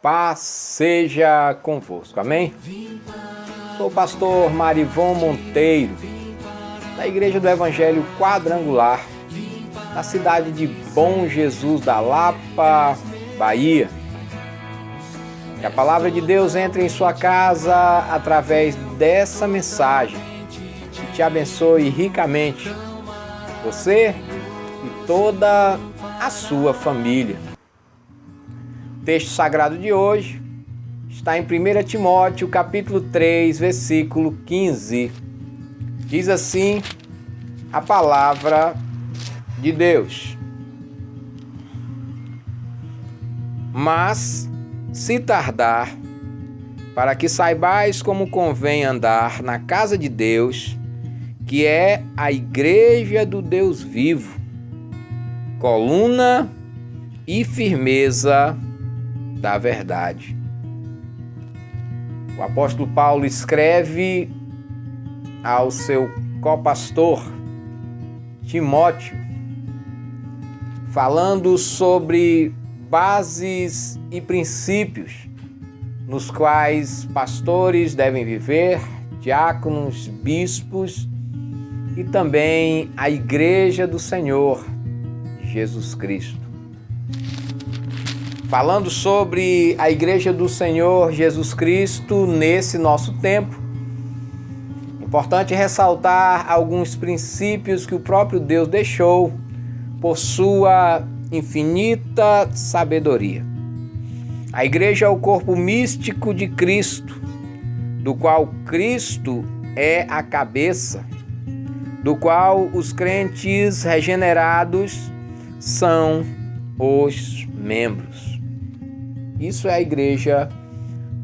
Paz seja convosco, amém? Sou o pastor Marivon Monteiro, da Igreja do Evangelho Quadrangular, na cidade de Bom Jesus da Lapa, Bahia. Que a palavra de Deus entre em sua casa através dessa mensagem, que te abençoe ricamente, você e toda a sua família. O texto sagrado de hoje está em 1 Timóteo, capítulo 3, versículo 15. Diz assim a palavra de Deus: Mas, se tardar, para que saibais como convém andar na casa de Deus, que é a igreja do Deus vivo, coluna e firmeza da verdade. O apóstolo Paulo escreve ao seu copastor Timóteo, falando sobre bases e princípios nos quais pastores devem viver, diáconos, bispos e também a igreja do Senhor Jesus Cristo. Falando sobre a igreja do Senhor Jesus Cristo nesse nosso tempo, importante ressaltar alguns princípios que o próprio Deus deixou por sua infinita sabedoria. A igreja é o corpo místico de Cristo, do qual Cristo é a cabeça, do qual os crentes regenerados são os membros. Isso é a igreja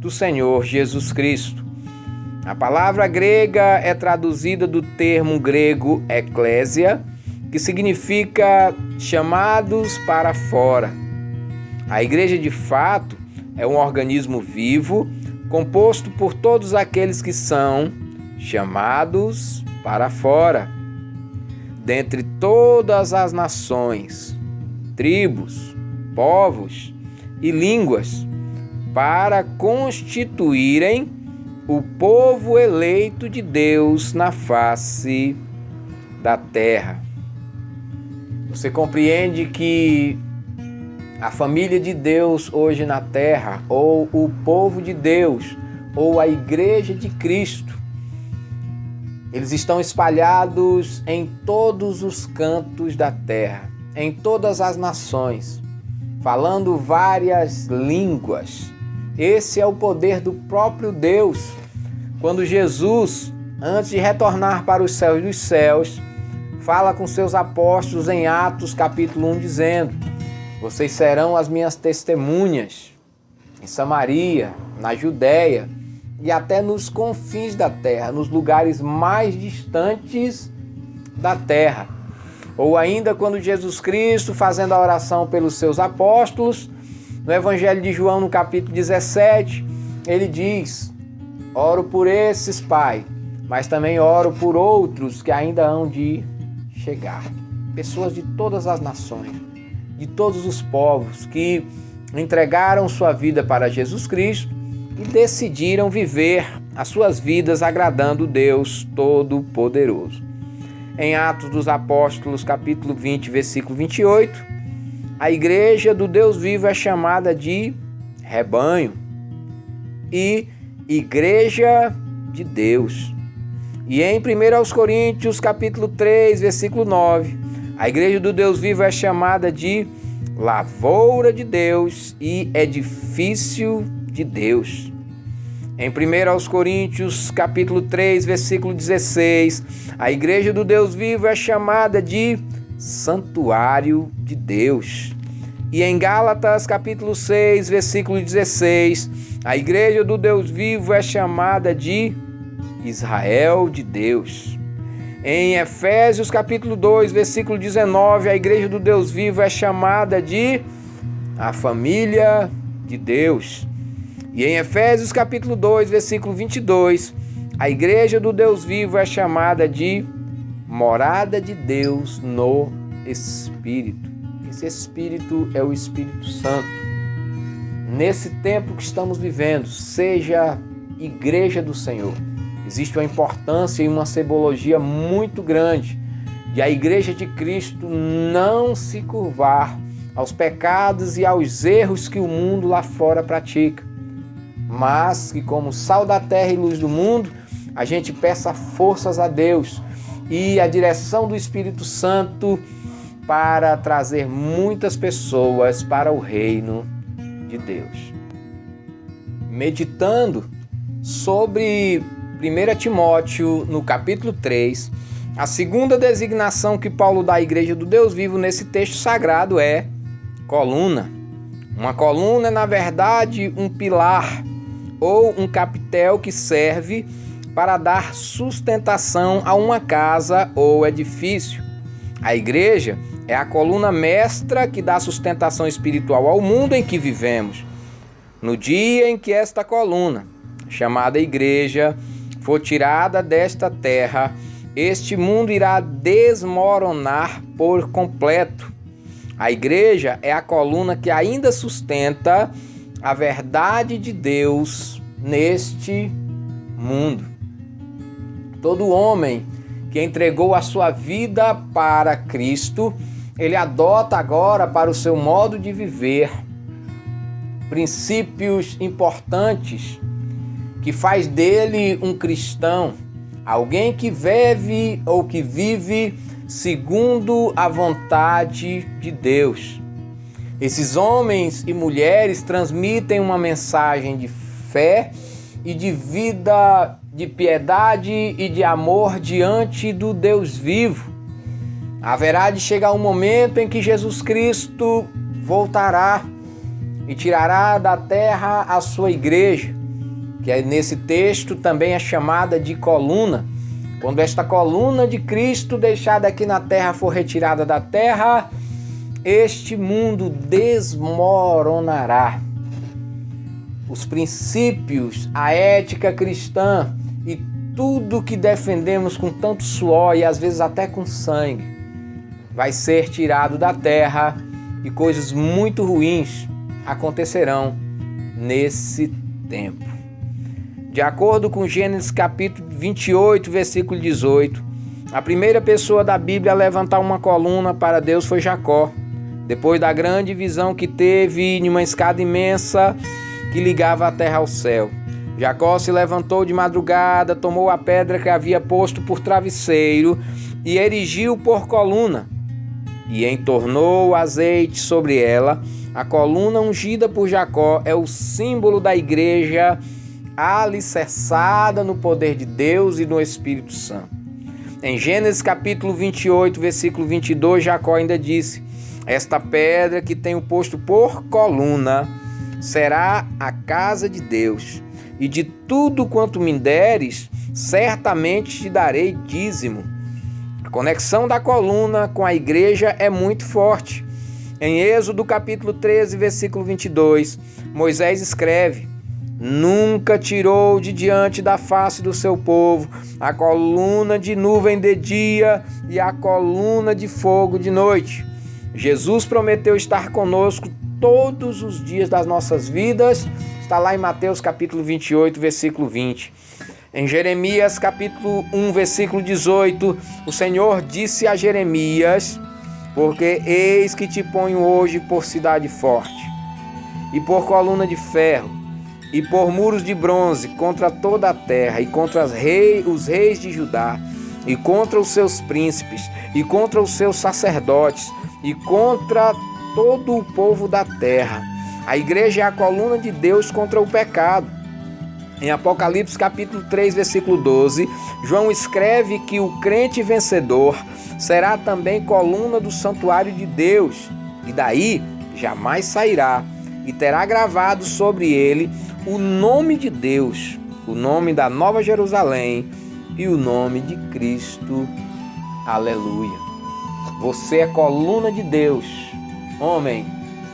do Senhor Jesus Cristo. A palavra grega é traduzida do termo grego eclésia, que significa chamados para fora. A igreja, de fato, é um organismo vivo, composto por todos aqueles que são chamados para fora. Dentre todas as nações, tribos, povos e línguas, para constituírem o povo eleito de Deus na face da terra. Você compreende que a família de Deus hoje na terra, ou o povo de Deus, ou a igreja de Cristo, eles estão espalhados em todos os cantos da terra, em todas as nações, falando várias línguas. Esse é o poder do próprio Deus. Quando Jesus, antes de retornar para os céus dos céus, fala com seus apóstolos em Atos capítulo 1, dizendo: vocês serão as minhas testemunhas em Samaria, na Judéia e até nos confins da terra, nos lugares mais distantes da terra. Ou ainda quando Jesus Cristo, fazendo a oração pelos seus apóstolos, no Evangelho de João, no capítulo 17, ele diz: oro por esses, Pai, mas também oro por outros que ainda hão de chegar. Pessoas de todas as nações, de todos os povos que entregaram sua vida para Jesus Cristo e decidiram viver as suas vidas agradando Deus Todo-Poderoso. Em Atos dos Apóstolos, capítulo 20, versículo 28, a igreja do Deus vivo é chamada de rebanho e igreja de Deus. E em 1 Coríntios, capítulo 3, versículo 9, a igreja do Deus vivo é chamada de lavoura de Deus e edifício de Deus. Em 1 Coríntios, capítulo 3, versículo 16, a igreja do Deus vivo é chamada de santuário de Deus. E em Gálatas, capítulo 6, versículo 16, a igreja do Deus vivo é chamada de Israel de Deus. Em Efésios, capítulo 2, versículo 19, a igreja do Deus vivo é chamada de a família de Deus. E em Efésios capítulo 2, versículo 22, a igreja do Deus vivo é chamada de morada de Deus no Espírito. Esse Espírito é o Espírito Santo. nesse tempo que estamos vivendo, seja igreja do Senhor. Existe uma importância e uma simbologia muito grande de a igreja de Cristo não se curvar aos pecados e aos erros que o mundo lá fora pratica, mas que, como sal da terra e luz do mundo, a gente peça forças a Deus e a direção do Espírito Santo para trazer muitas pessoas para o reino de Deus. Meditando sobre 1 Timóteo, no capítulo 3, a segunda designação que Paulo dá à igreja do Deus vivo nesse texto sagrado é coluna. Uma coluna é, na verdade, um pilar ou um capitel que serve para dar sustentação a uma casa ou edifício. A igreja é a coluna mestra que dá sustentação espiritual ao mundo em que vivemos. No dia em que esta coluna, chamada igreja, for tirada desta terra, este mundo irá desmoronar por completo. A igreja é a coluna que ainda sustenta a verdade de Deus neste mundo. Todo homem que entregou a sua vida para Cristo, ele adota agora para o seu modo de viver princípios importantes que faz dele um cristão, alguém que vive ou que vive segundo a vontade de Deus. Esses homens e mulheres transmitem uma mensagem de fé e de vida, de piedade e de amor diante do Deus vivo. Haverá de chegar um momento em que Jesus Cristo voltará e tirará da terra a sua igreja, que nesse texto também é chamada de coluna. Quando esta coluna de Cristo deixada aqui na terra for retirada da terra, este mundo desmoronará. Os princípios, a ética cristã e tudo que defendemos com tanto suor e às vezes até com sangue vai ser tirado da terra e coisas muito ruins acontecerão nesse tempo. De acordo com Gênesis capítulo 28, versículo 18, a primeira pessoa da Bíblia a levantar uma coluna para Deus foi Jacó. Depois da grande visão que teve em uma escada imensa que ligava a terra ao céu, Jacó se levantou de madrugada, tomou a pedra que havia posto por travesseiro e erigiu por coluna, e entornou azeite sobre ela. A coluna ungida por Jacó é o símbolo da igreja alicerçada no poder de Deus e no Espírito Santo. Em Gênesis capítulo 28, versículo 22, Jacó ainda disse: esta pedra que tenho posto por coluna será a casa de Deus, e de tudo quanto me deres, certamente te darei dízimo. A conexão da coluna com a igreja é muito forte. Em Êxodo capítulo 13, versículo 22, Moisés escreve: nunca tirou de diante da face do seu povo a coluna de nuvem de dia e a coluna de fogo de noite. Jesus prometeu estar conosco todos os dias das nossas vidas. Está lá em Mateus capítulo 28, versículo 20. Em Jeremias capítulo 1, versículo 18, o Senhor disse a Jeremias: porque eis que te ponho hoje por cidade forte, e por coluna de ferro, e por muros de bronze contra toda a terra, e contra os reis de Judá, e contra os seus príncipes, e contra os seus sacerdotes, e contra todo o povo da terra. A igreja é a coluna de Deus contra o pecado. Em Apocalipse capítulo 3, versículo 12, João escreve que o crente vencedor será também coluna do santuário de Deus, e daí jamais sairá, e terá gravado sobre ele o nome de Deus, o nome da Nova Jerusalém e o nome de Cristo. Aleluia! Você é coluna de Deus, homem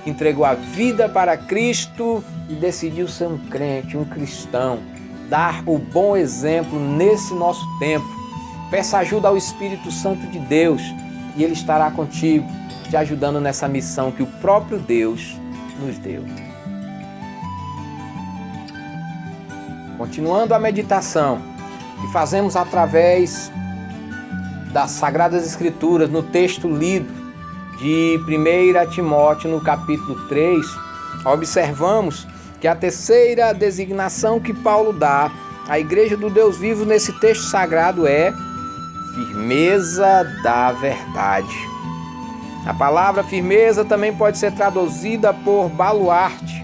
que entregou a vida para Cristo e decidiu ser um crente, um cristão, dar o bom exemplo nesse nosso tempo. Peça ajuda ao Espírito Santo de Deus e Ele estará contigo, te ajudando nessa missão que o próprio Deus nos deu. Continuando a meditação que fazemos através das Sagradas Escrituras, no texto lido de 1 Timóteo, no capítulo 3, observamos que a terceira designação que Paulo dá à Igreja do Deus Vivo nesse texto sagrado é firmeza da verdade. A palavra firmeza também pode ser traduzida por baluarte,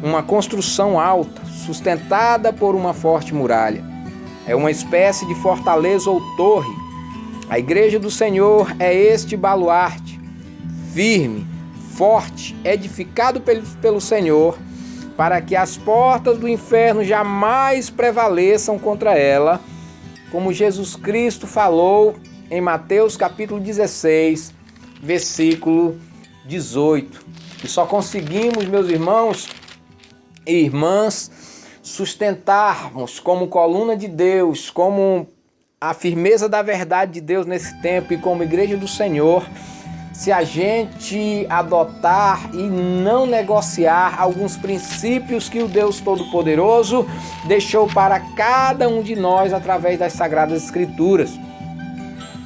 uma construção alta, sustentada por uma forte muralha. É uma espécie de fortaleza ou torre. A Igreja do Senhor é este baluarte, firme, forte, edificado pelo Senhor, para que as portas do inferno jamais prevaleçam contra ela, como Jesus Cristo falou em Mateus capítulo 16, versículo 18. E só conseguimos, meus irmãos e irmãs, sustentarmos como coluna de Deus, como a firmeza da verdade de Deus nesse tempo e como Igreja do Senhor, se a gente adotar e não negociar alguns princípios que o Deus Todo-Poderoso deixou para cada um de nós através das Sagradas Escrituras.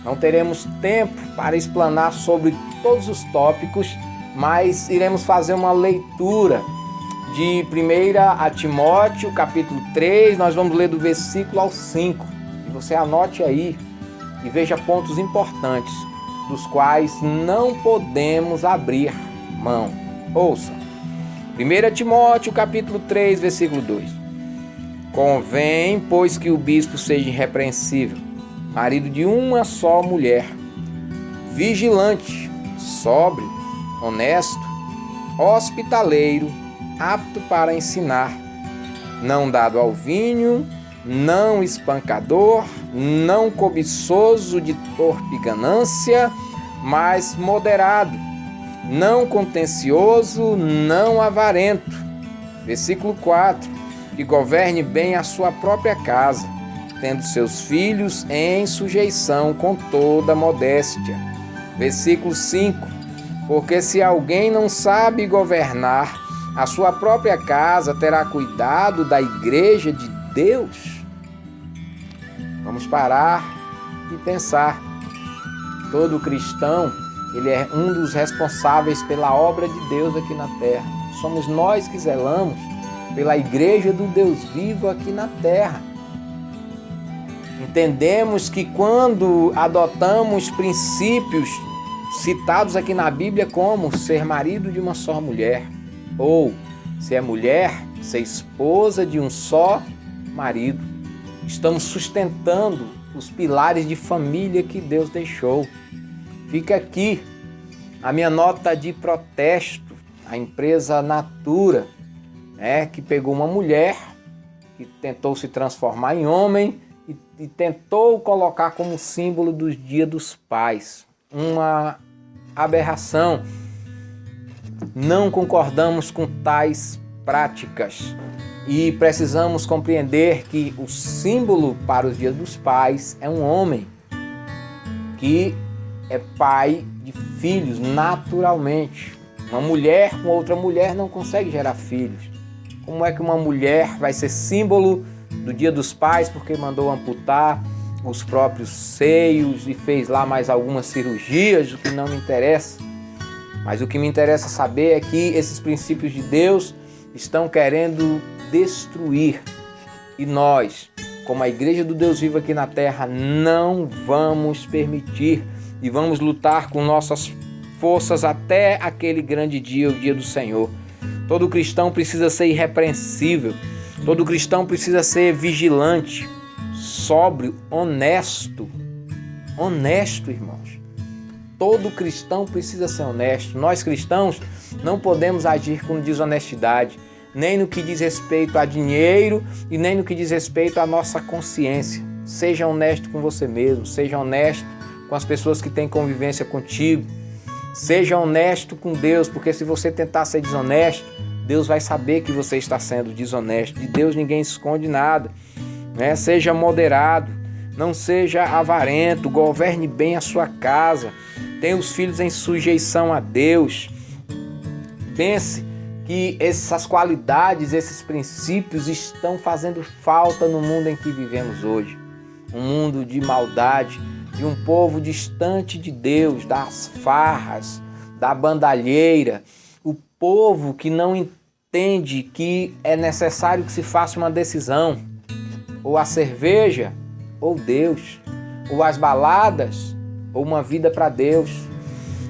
Não teremos tempo para explanar sobre todos os tópicos, mas iremos fazer uma leitura de 1 Timóteo, capítulo 3, nós vamos ler do versículo ao 5. E você anote aí e veja pontos importantes, dos quais não podemos abrir mão. Ouça, 1 Timóteo, capítulo 3, versículo 2. Convém, pois, que o bispo seja irrepreensível, marido de uma só mulher, vigilante, sóbrio, honesto, hospitaleiro, apto para ensinar, não dado ao vinho, não espancador, não cobiçoso de torpe ganância, mas moderado, não contencioso, não avarento. Versículo 4. Que governe bem a sua própria casa, tendo seus filhos em sujeição com toda modéstia. Versículo 5. Porque se alguém não sabe governar a sua própria casa, terá cuidado da igreja de Deus? Vamos parar e pensar. Todo cristão, ele é um dos responsáveis pela obra de Deus aqui na terra. Somos nós que zelamos pela igreja do Deus vivo aqui na terra. Entendemos que quando adotamos princípios citados aqui na Bíblia como ser marido de uma só mulher, ou se é mulher, ser esposa de um só marido, estamos sustentando os pilares de família que Deus deixou. Fica aqui a minha nota de protesto à empresa Natura, que pegou uma mulher que tentou se transformar em homem e tentou colocar como símbolo dos Dia dos Pais. Uma aberração. Não concordamos com tais práticas e precisamos compreender que o símbolo para os Dias dos Pais é um homem que é pai de filhos naturalmente. Uma mulher com outra mulher não consegue gerar filhos. Como é que uma mulher vai ser símbolo do Dia dos Pais porque mandou amputar os próprios seios e fez lá mais algumas cirurgias, o que não me interessa. Mas o que me interessa saber é que esses princípios de Deus estão querendo destruir. E nós, como a Igreja do Deus Vivo aqui na terra, não vamos permitir e vamos lutar com nossas forças até aquele grande dia, o dia do Senhor. Todo cristão precisa ser irrepreensível. Todo cristão precisa ser vigilante, sóbrio, honesto. Honesto, irmãos. Todo cristão precisa ser honesto. Nós cristãos não podemos agir com desonestidade, nem no que diz respeito a dinheiro e nem no que diz respeito à nossa consciência. Seja honesto com você mesmo, seja honesto com as pessoas que têm convivência contigo. Seja honesto com Deus, porque se você tentar ser desonesto, Deus vai saber que você está sendo desonesto. De Deus ninguém esconde nada. Seja moderado, não seja avarento, governe bem a sua casa, tenha os filhos em sujeição a Deus. Pense que essas qualidades, esses princípios estão fazendo falta no mundo em que vivemos hoje. Um mundo de maldade, de um povo distante de Deus, das farras, da bandalheira, o povo que não entende que é necessário que se faça uma decisão, ou a cerveja, ou Deus, ou as baladas, ou uma vida para Deus,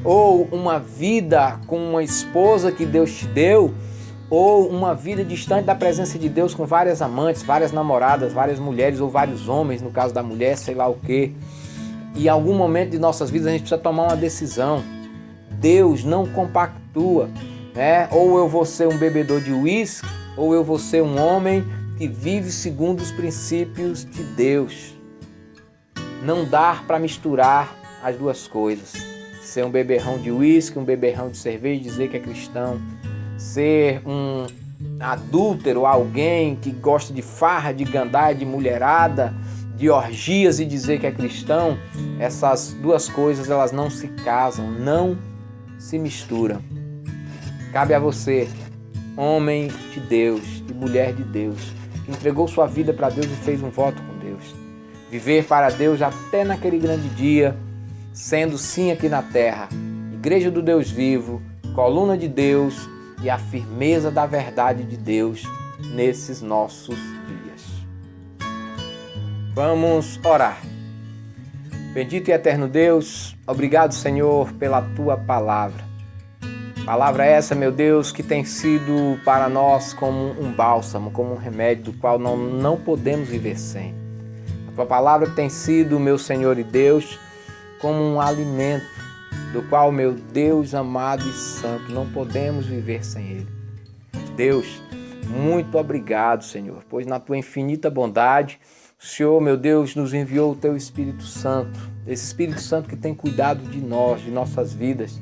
ou uma vida com uma esposa que Deus te deu, ou uma vida distante da presença de Deus com várias amantes, várias namoradas, várias mulheres ou vários homens, no caso da mulher, sei lá o quê. E em algum momento de nossas vidas a gente precisa tomar uma decisão. Deus não compactua, né? Ou eu vou ser um bebedor de uísque, ou eu vou ser um homem que vive segundo os princípios de Deus. Não dá para misturar as duas coisas. Ser um beberrão de uísque, um beberrão de cerveja e dizer que é cristão. Ser um adúltero, alguém que gosta de farra, de gandaia, de mulherada, de orgias e dizer que é cristão. Essas duas coisas, elas não se casam, não se misturam. Cabe a você, homem de Deus e mulher de Deus, que entregou sua vida para Deus e fez um voto com Deus. Viver para Deus até naquele grande dia, sendo sim aqui na terra, igreja do Deus vivo, coluna de Deus e a firmeza da verdade de Deus nesses nossos dias. Vamos orar. Bendito e eterno Deus, obrigado, Senhor, pela Tua palavra. Palavra essa, meu Deus, que tem sido para nós como um bálsamo, como um remédio do qual não podemos viver sem. A Tua palavra tem sido, meu Senhor e Deus, como um alimento do qual, meu Deus amado e santo, não podemos viver sem Ele. Deus, muito obrigado, Senhor, pois na Tua infinita bondade, o Senhor, meu Deus, nos enviou o Teu Espírito Santo, esse Espírito Santo que tem cuidado de nós, de nossas vidas,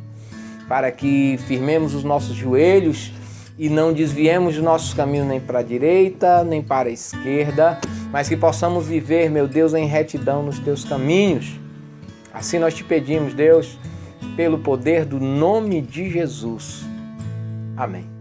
para que firmemos os nossos joelhos e não desviemos os nossos caminhos nem para a direita, nem para a esquerda, mas que possamos viver, meu Deus, em retidão nos Teus caminhos. Assim nós te pedimos, Deus, pelo poder do nome de Jesus. Amém.